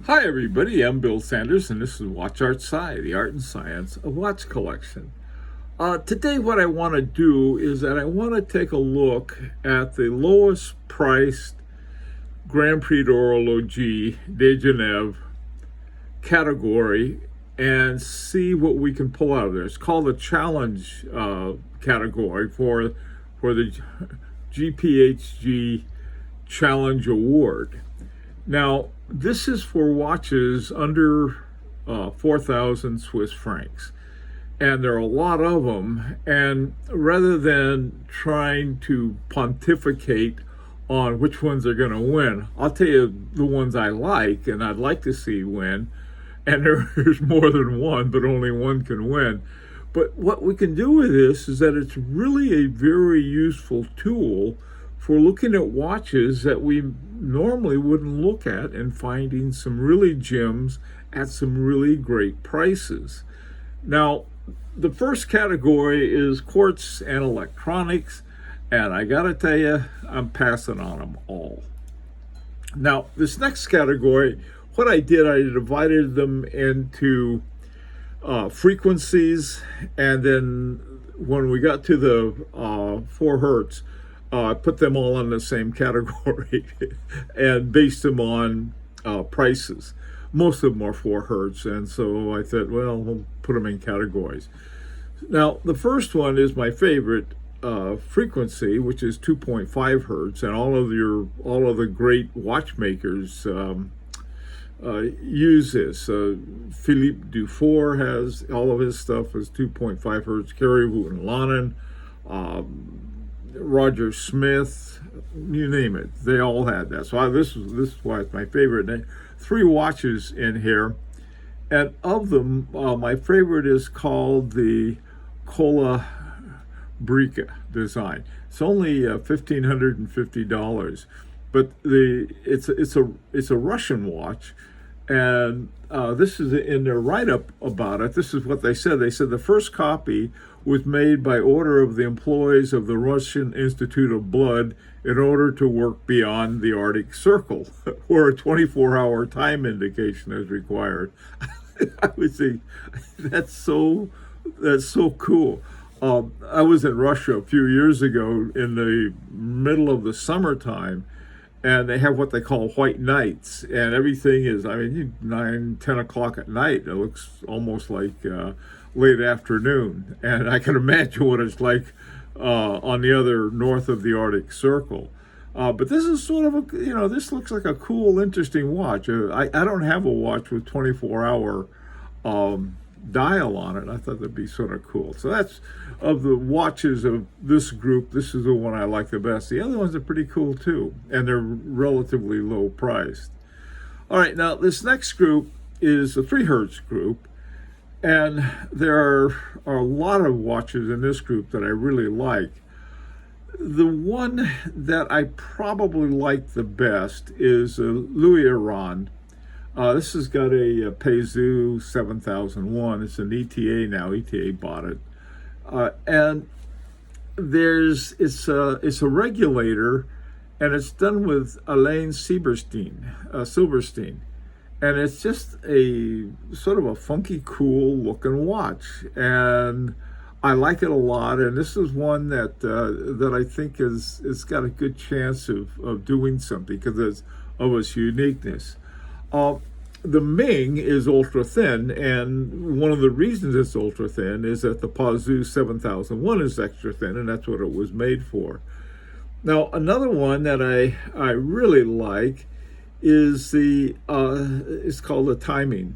Hi everybody, I'm Bill Sanders and this is Watch Art Sci, the art and science of watch collection. Today what I want to do is that I want to take a look at the lowest priced Grand Prix d'Horlogerie de Genève category and see what we can pull out of there. It's called the challenge category for the GPHG Challenge Award. Now, this is for watches under 4,000 Swiss francs. And there are a lot of them. And rather than trying to pontificate on which ones are going to win, I'll tell you the ones I like and I'd like to see win. And there's more than one, but only one can win. But what we can do with this is that it's really a very useful tool for looking at watches that we normally wouldn't look at and finding some really gems at some really great prices. Now, the first category is quartz and electronics, and I gotta tell you, I'm passing on them all. Now, this next category, what I did, I divided them into frequencies, and then when we got to the 4 Hertz, put them all in the same category and based them on prices. Most of them are 4 Hertz, and so I thought, well, we'll put them in categories. Now, the first one is my favorite frequency, which is 2.5 Hertz, and all of the great watchmakers use this. Philippe Dufour has all of his stuff is 2.5 Hertz. Kerry Wooten-Lannon, Roger Smith, you name it, they all had that. So this is why it's my favorite. And 3 watches in here, and of them, my favorite is called the Cola Brica design. It's only $1,550, but it's a Russian watch, and this is in their write-up about it. This is what they said. They said the first copy was made by order of the employees of the Russian Institute of Blood in order to work beyond the Arctic Circle, where a 24-hour time indication is required. I would say that's so cool. I was in Russia a few years ago in the middle of the summertime, and they have what they call white nights, and everything is, 9, 10 o'clock at night. It looks almost like late afternoon, and I can imagine what it's like on the other north of the Arctic Circle. But this is sort of this looks like a cool, interesting watch. I don't have a watch with 24-hour dial on it. I thought that'd be sort of cool. So that's, of the watches of this group, this is the one I like the best. The other ones are pretty cool too, and they're relatively low priced. All right, now this next group is the 3 Hertz group, and there are a lot of watches in this group that I really like. The one that I probably like the best is Louis Arand. This has got a Peizu 7001. It's an ETA now. ETA bought it, and it's a regulator, and it's done with Alain Silberstein, and it's just a sort of a funky, cool looking watch, and I like it a lot. And this is one that I think it's got a good chance of doing something because of its uniqueness. The Ming is ultra thin, and one of the reasons it's ultra thin is that the Peizu 7001 is extra thin, and that's what it was made for. Now, another one that I really like is it's called the timing,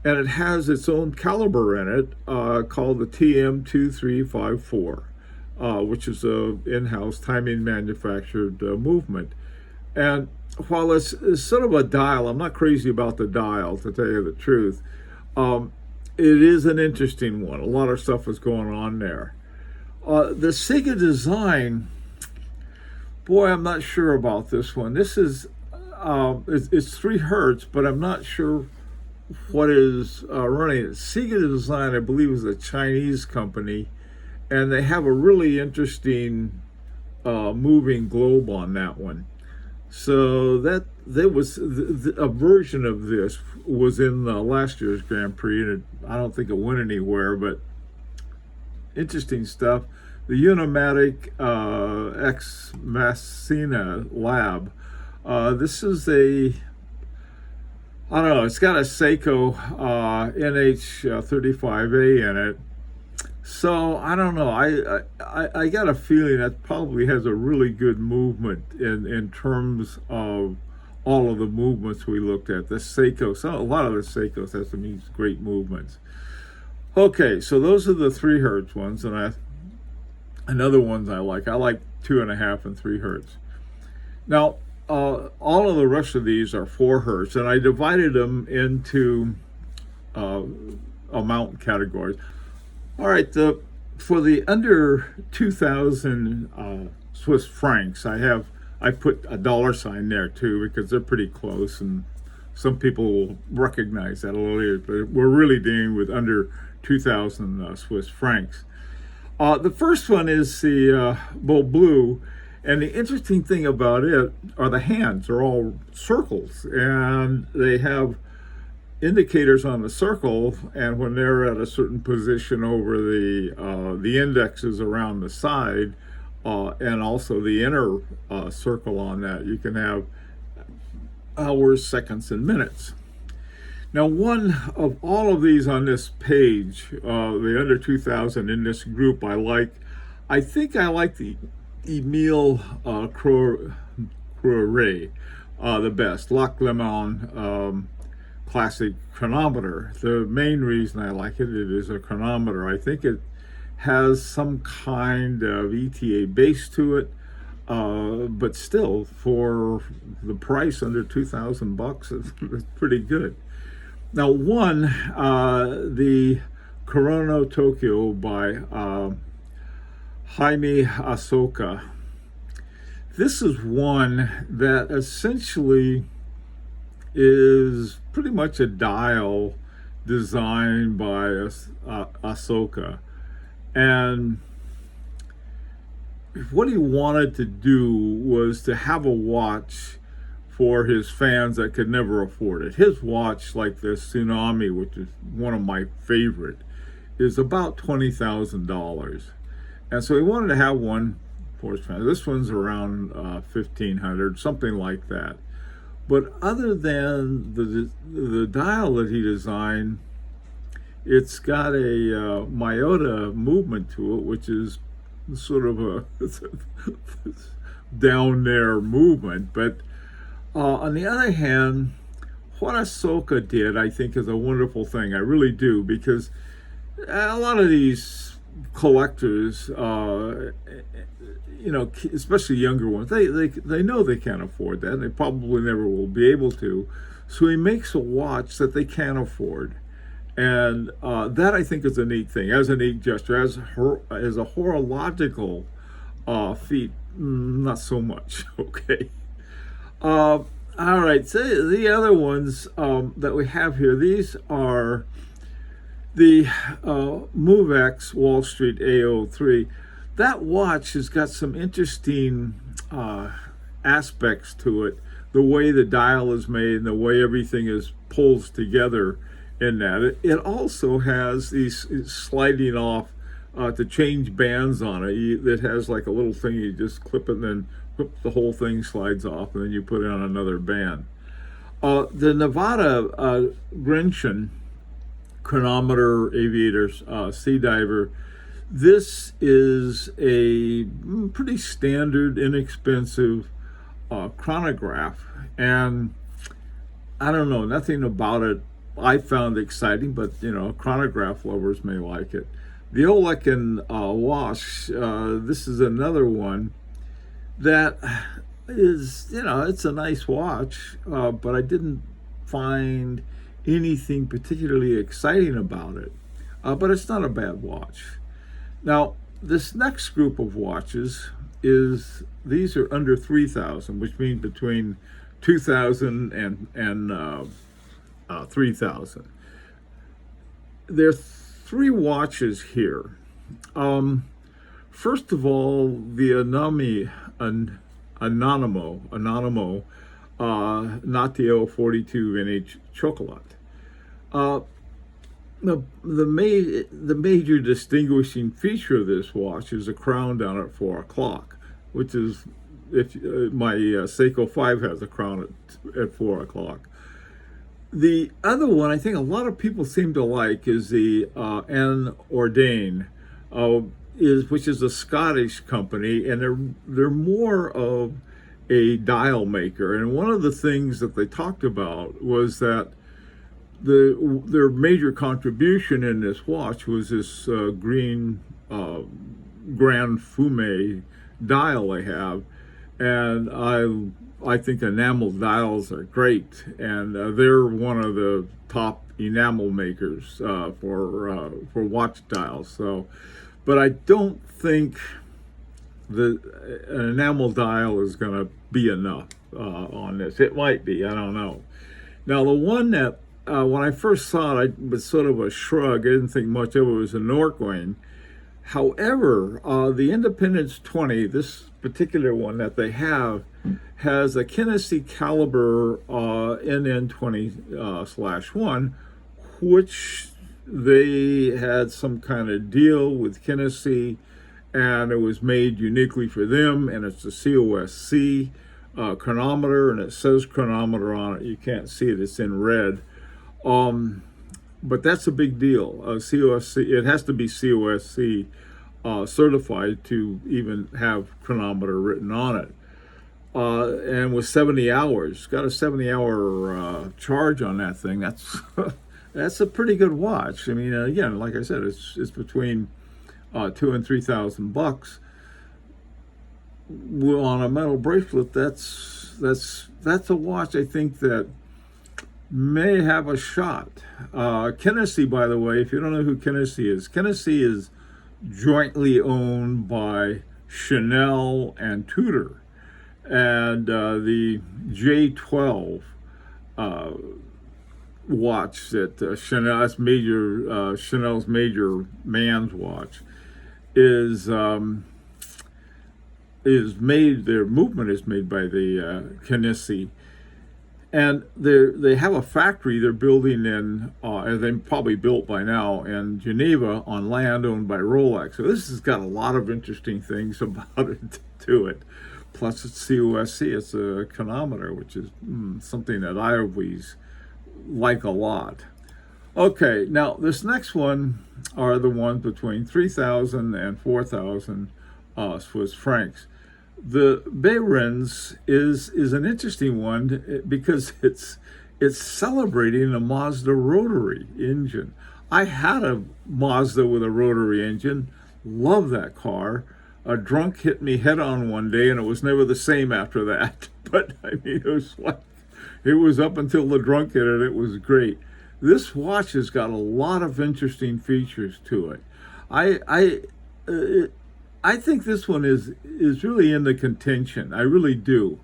and it has its own caliber in it called the TM2354, which is a in-house timing manufactured movement. And while it's sort of a dial, I'm not crazy about the dial, to tell you the truth. It is an interesting one. A lot of stuff is going on there. The Siga design, boy, I'm not sure about this one. This is it's 3 Hertz, but I'm not sure what is running it. Siga Design, I believe, is a Chinese company, and they have a really interesting moving globe on that one. So that there was a version of this was in last year's Grand Prix, and I don't think it went anywhere. But interesting stuff. The Unimatic Ex Machina Lab. This is I don't know. It's got a Seiko NH35A in it. So I don't know. I got a feeling that probably has a really good movement in terms of all of the movements we looked at. The Seiko, so a lot of the Seikos have some great movements. Okay, so those are the 3 Hertz ones, and another ones I like. I like 2.5 and 3 Hertz. Now, all of the rest of these are 4 Hertz, and I divided them into amount categories. All right, for the under 2,000 Swiss francs, I put a $sign there too, because they're pretty close, and some people will recognize that a little later. But we're really dealing with under 2,000 Swiss francs. The first one is the Beau Bleu. And the interesting thing about it are the hands are all circles, and they have indicators on the circle, and when they're at a certain position over the indexes around the side, and also the inner circle on that, you can have hours, seconds, and minutes. Now, one of all of these on this page, the under 2,000 in this group, I think I like the Emile Croiret, the best. Lac Lemon classic chronometer. The main reason I like it is a chronometer. I think it has some kind of ETA base to it, but still, for the price under 2,000 bucks, it's pretty good. Now, the Chrono Tokyo by Jaime Asoka. This is one that essentially is pretty much a dial designed by Asoka. And what he wanted to do was to have a watch for his fans that could never afford it. His watch, like the Tsunami, which is one of my favorite, is about $20,000. And so he wanted to have one for his fans. This one's around $1,500, something like that. But other than the dial that he designed, it's got a Miyota movement to it, which is sort of a down there movement. But on the other hand, what Asoka did, I think, is a wonderful thing. I really do, because a lot of these collectors, especially younger ones, they know they can't afford that, and they probably never will be able to. So he makes a watch that they can't afford, and that, I think, is a neat thing, as a neat gesture. As a horological feat, not so much. Okay. All right. So the other ones that we have here, these are the MoveX Wall Street A03. That watch has got some interesting aspects to it. The way the dial is made and the way everything is pulls together in that. It also has these sliding off to change bands on it. It has like a little thing, you just clip it and then whoop, the whole thing slides off, and then you put it on another band. The Nevada Grenchen chronometer aviator sea diver, this is a pretty standard, inexpensive chronograph, and I don't know, nothing about it I found exciting, but chronograph lovers may like it. The Olekin Wash, this is another one that is, it's a nice watch, but I didn't find anything particularly exciting about it, but it's not a bad watch. Now, this next group of watches these are under 3,000, which means between 2,000 and 3,000. There are 3 watches here. First of all, the Anonimo, not the 042 vintage chocolate. The major distinguishing feature of this watch is a crown down at 4 o'clock, which is, if my Seiko 5 has a crown at 4 o'clock. The other one I think a lot of people seem to like is the N Ordain, which is a Scottish company, and they're more of a dial maker. And one of the things that they talked about was that their major contribution in this watch was this green Grand Prix dial they have, and I think enamel dials are great, and they're one of the top enamel makers for watch dials. So, but I don't think an enamel dial is going to be enough on this. It might be, I don't know. Now, the one that when I first saw it, it was sort of a shrug. I didn't think much of it. It was a Norquin. However, the Independence 20, this particular one that they have, has a Kinnessy caliber NN20/1, which they had some kind of deal with Kinnessy, and it was made uniquely for them, and it's a COSC chronometer, and it says chronometer on it. You can't see it, it's in red. But that's a big deal. COSC, it has to be COSC certified to even have chronometer written on it. And with 70 hours, got a 70-hour charge on that thing. That's that's a pretty good watch. I mean, again, like I said, it's between $2,000 and $3,000 on a metal bracelet. That's a watch I think that may have a shot. Kinnessy, by the way, if you don't know who Kinnessy is jointly owned by Chanel and Tudor. And the J12 watch that Chanel's major man's watch is made. Their movement is made by the Kinnessy, and they have a factory they're building in, and they probably built by now, in Geneva on land owned by Rolex. So this has got a lot of interesting things about it to it. Plus it's COSC, it's a chronometer, which is something that I always like a lot. Okay, now this next one are the ones between 3,000 and 4,000 Swiss francs. The Behrens is an interesting one because it's celebrating a Mazda rotary engine. I had a Mazda with a rotary engine, love that car. A drunk hit me head on one day, and it was never the same after that. But I mean, it was up until the drunk hit it. It was great. This watch has got a lot of interesting features to it. I think this one is really in the contention. I really do,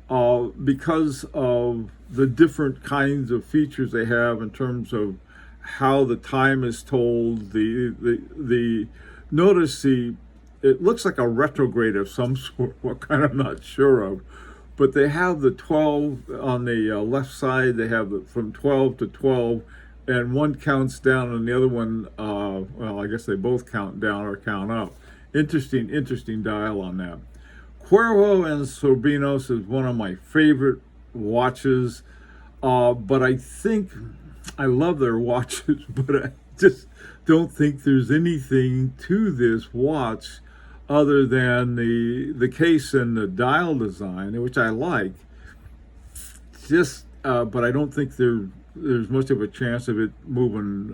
because of the different kinds of features they have in terms of how the time is told. Notice it looks like a retrograde of some sort, what kind I'm not sure of, but they have the 12 on the left side. They have from 12 to 12, and one counts down and the other one, well, I guess they both count down or count up. Interesting dial on that. Cuervo and Sorbinos is one of my favorite watches, but I think I love their watches, but I just don't think there's anything to this watch other than the case and the dial design, which I like. Just, but I don't think there's much of a chance of it moving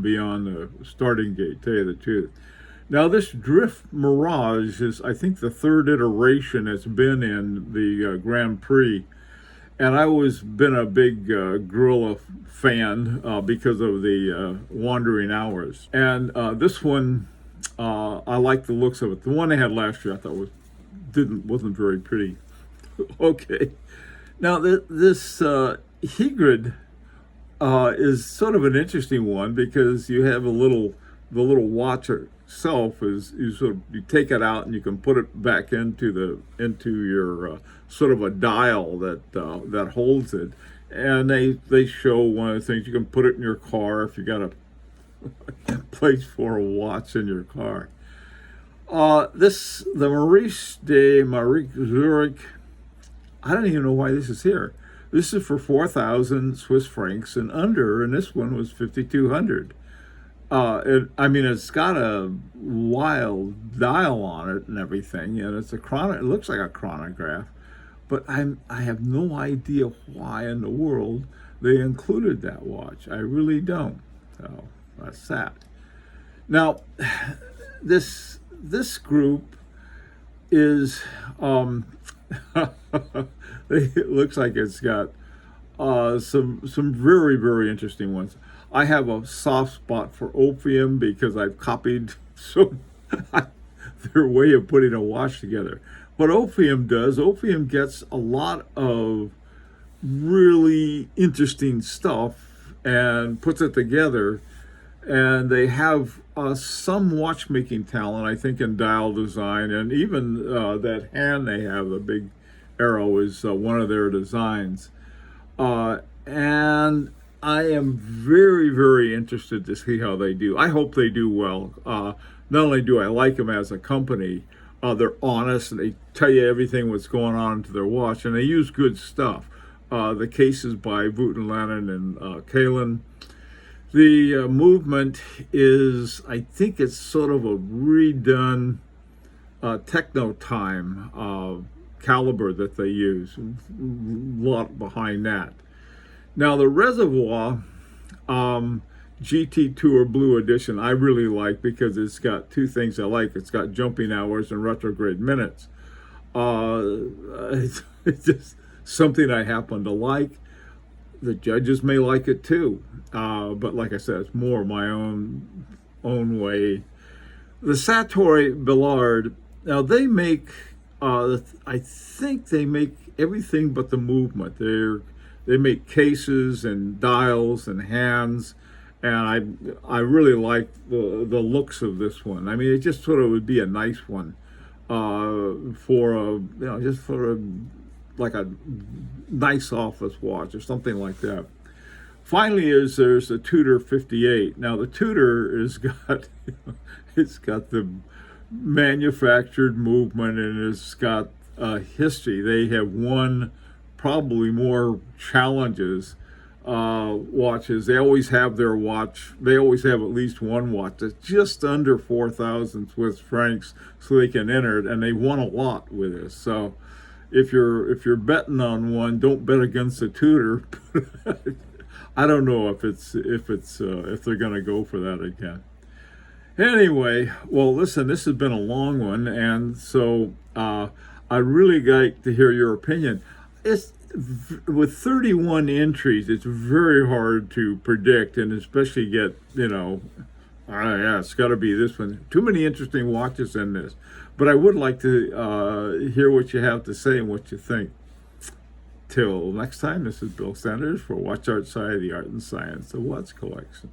beyond the starting gate. Tell you the truth. Now, this Drift Mirage is, I think, the third iteration it's been in the Grand Prix. And I always been a big Gorilla fan because of the Wandering Hours. And this one, I like the looks of it. The one they had last year I thought wasn't very pretty. Okay. Now, this Hygrid is sort of an interesting one because you have a little the little watch itself is you sort of you take it out and you can put it back into your sort of a dial that holds it, and they show one of the things you can put it in your car if you got a place for a watch in your car. The Marie Zurich, I don't even know why this is here. This is for 4,000 Swiss francs and under, and this one was 5,200. It's got a wild dial on it and everything, and it's it looks like a chronograph, but I have no idea why in the world they included that watch. I really don't. So that's that. Now, this group is it looks like it's got some very, very interesting ones. I have a soft spot for Opium because I've copied their way of putting a watch together. What Opium gets a lot of really interesting stuff and puts it together. And they have some watchmaking talent, I think, in dial design, and even that hand they have, the big arrow, is one of their designs. And I am very, very interested to see how they do. I hope they do well. Not only do I like them as a company, they're honest and they tell you everything what's going on to their watch, and they use good stuff. The cases by Vouten Lannon and Kalin. The movement is, I think it's sort of a redone techno time caliber that they use. A lot behind that. Now the Reservoir GT Tour Blue Edition I really like because it's got two things I like. It's got jumping hours and retrograde minutes. It's just something I happen to like. The judges may like it too, but like I said, it's more my own way. The Satori Billard, now they make, I think they make everything but the movement. They make cases and dials and hands, and I really like the looks of this one. I mean, it just sort of would be a nice one like a nice office watch or something like that. Finally, there's the Tudor 58. Now the Tudor it's got the manufactured movement and it's got history. They have won probably more challenges watches. They always have their watch. They always have at least one watch that's just under 4,000 Swiss francs, so they can enter it, and they won a lot with this. So if you're betting on one, don't bet against the Tudor. I don't know if they're going to go for that again. Anyway, well, listen, this has been a long one, and so I'd really like to hear your opinion. With 31 entries, it's very hard to predict, and especially get, yeah, it's got to be this one. Too many interesting watches in this. But I would like to hear what you have to say and what you think. Till next time, this is Bill Sanders for Watch Art Side of the Art and Science of Watch Collection.